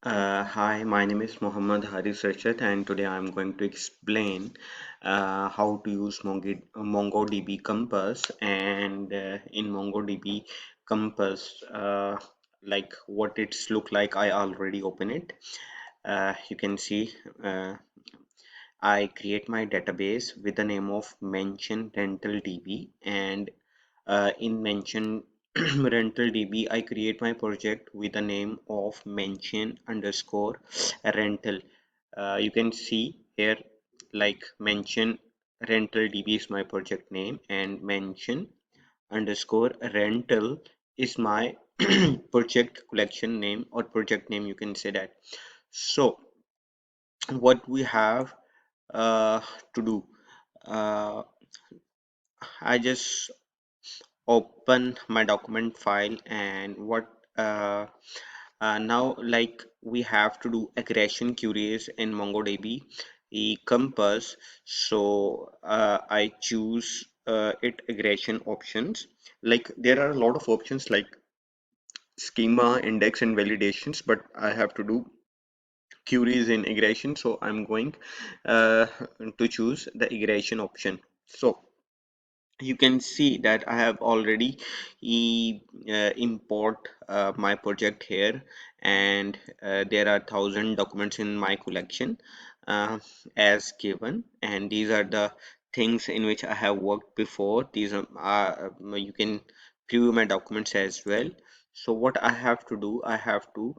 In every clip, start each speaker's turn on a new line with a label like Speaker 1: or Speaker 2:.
Speaker 1: Hi, my name is Mohammad Haris Rashid, and today I'm going to explain how to use MongoDB Compass. And in MongoDB Compass, like what it's look like, I already open it. You can see I create my database with the name of mention rental DB, and in mention rental DB, I create my project with the name of mention underscore rental. You can see here, like mention rental DB is my project name, and mention underscore rental is my project collection name or project name. You can say that. So, what we have uh, to do, uh, I just open my document file, and what uh, now, like, we have to do aggregation queries in MongoDB Compass. So I choose it aggregation options. Like, there are a lot of options like schema, index, and validations, but I have to do queries in aggregation, so I'm going uh, to choose the aggregation option. So you can see that I have already import my project here, and there are 1,000 documents in my collection uh, as given, and these are the things in which I have worked before. These are you can view my documents as well. So what I have to do, I have to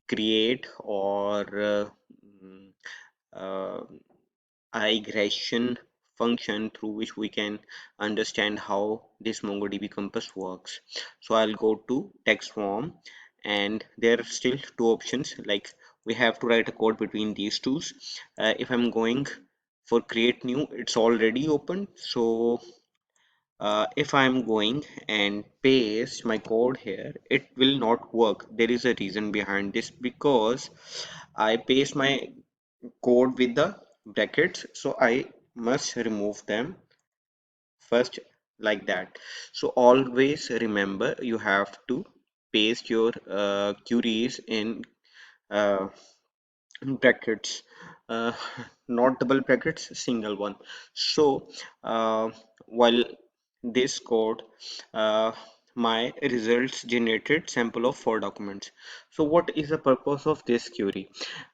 Speaker 1: create or mm, uh, aggregation function through which we can understand how this MongoDB Compass works. So I'll go to text form, and there are still two options, like we have to write a code between these two. If I'm going for create new, it's already open. So if I'm going and paste my code here, it will not work. There is a reason behind this, because I paste my code with the brackets, so I must remove them first, like that. So always remember, you have to paste your queries in uh, brackets, uh, not double brackets, single one. So while this code, uh, my results generated sample of 4 documents. So what is the purpose of this query?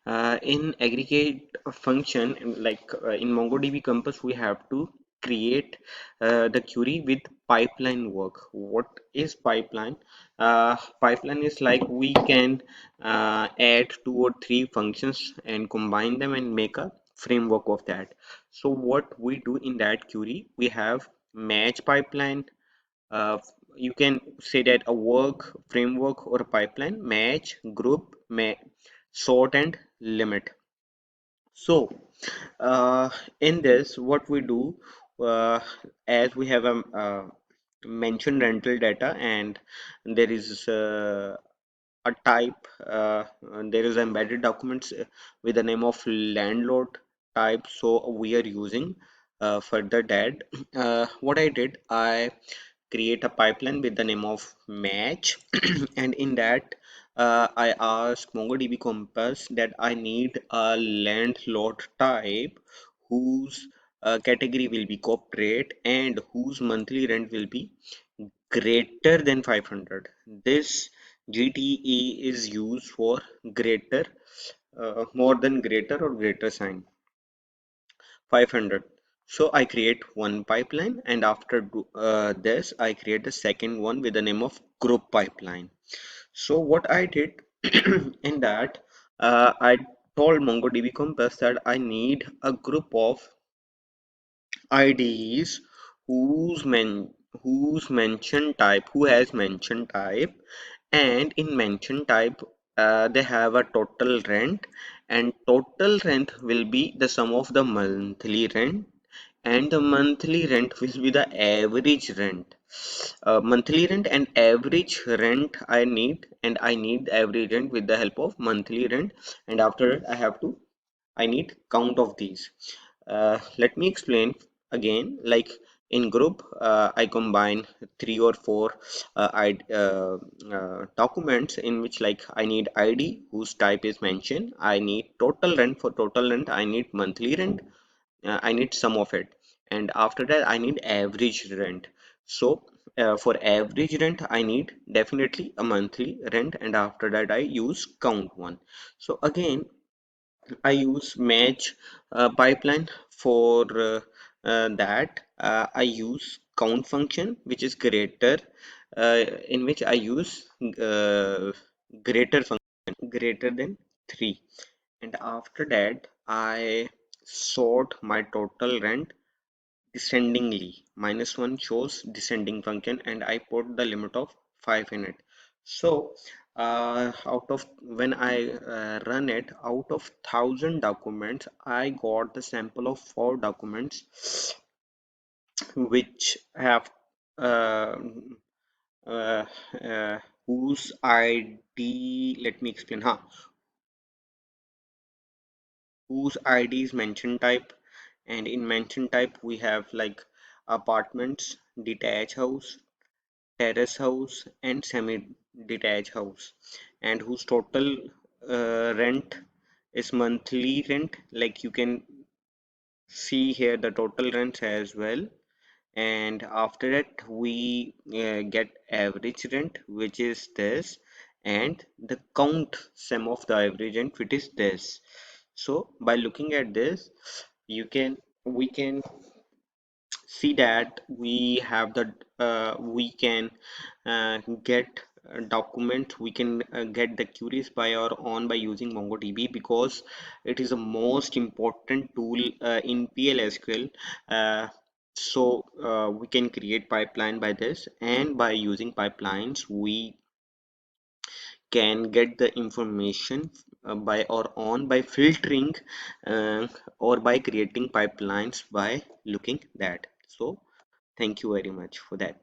Speaker 1: In aggregate function, like in MongoDB Compass, we have to create the query with pipeline work. What is pipeline? Pipeline is like we can add 2 or 3 functions and combine them and make a framework of that. So what we do in that query, we have match pipeline. uh, you can say that a work framework or a pipeline, match, group, sort, and limit. So in this, what we do, uh, as we have a mentioned rental data, and there is a type, and there is embedded documents with the name of landlord type, so we are using further that what I did, I create a pipeline with the name of match and in that I ask MongoDB Compass that I need a landlord type whose category will be corporate and whose monthly rent will be greater than 500. This GTE is used for greater, more than greater or greater sign, 500. So I create one pipeline, and after this I create the second one with the name of group pipeline. So what I did in that, I told MongoDB Compass that I need a group of IDs whose mention type, who has mention type, and in mention type they have a total rent, and total rent will be the sum of the monthly rent, and the monthly rent will be the average rent. Monthly rent and average rent I need, and I need the average rent with the help of monthly rent, and after that I need count of these. Let me explain again, like In group, I combine three or four documents in which, like, I need ID whose type is mentioned. I need total rent. For total rent, I need monthly rent. I need sum of it, and after that I need average rent. So for average rent I need definitely a monthly rent, and after that I use count one. So again I use match pipeline for that. I use count function, which is greater, in which I use greater function greater than 3. And after that, I sort my total rent descendingly. -1 shows descending function, and I put the limit of 5 in it. So out of when I run it, out of 1,000 documents, I got the sample of 4 documents which have uh, uh, whose ID, let me explain, whose ID is mention type. And in mention type we have like apartments, detached house, terrace house, and semi-detached house, and whose total rent is monthly rent. Like you can see here the total rent as well. And after that we get average rent, which is this, and the count sum of the average rent, which is this. So by looking at this, you can we can see that we have the we can get document, we can get the queries by our own by using MongoDB, because it is the most important tool in PLSQL. We can create pipeline by this, and by using pipelines we can get the information by our own by filtering, uh, or by creating pipelines by looking that. So thank you very much for that.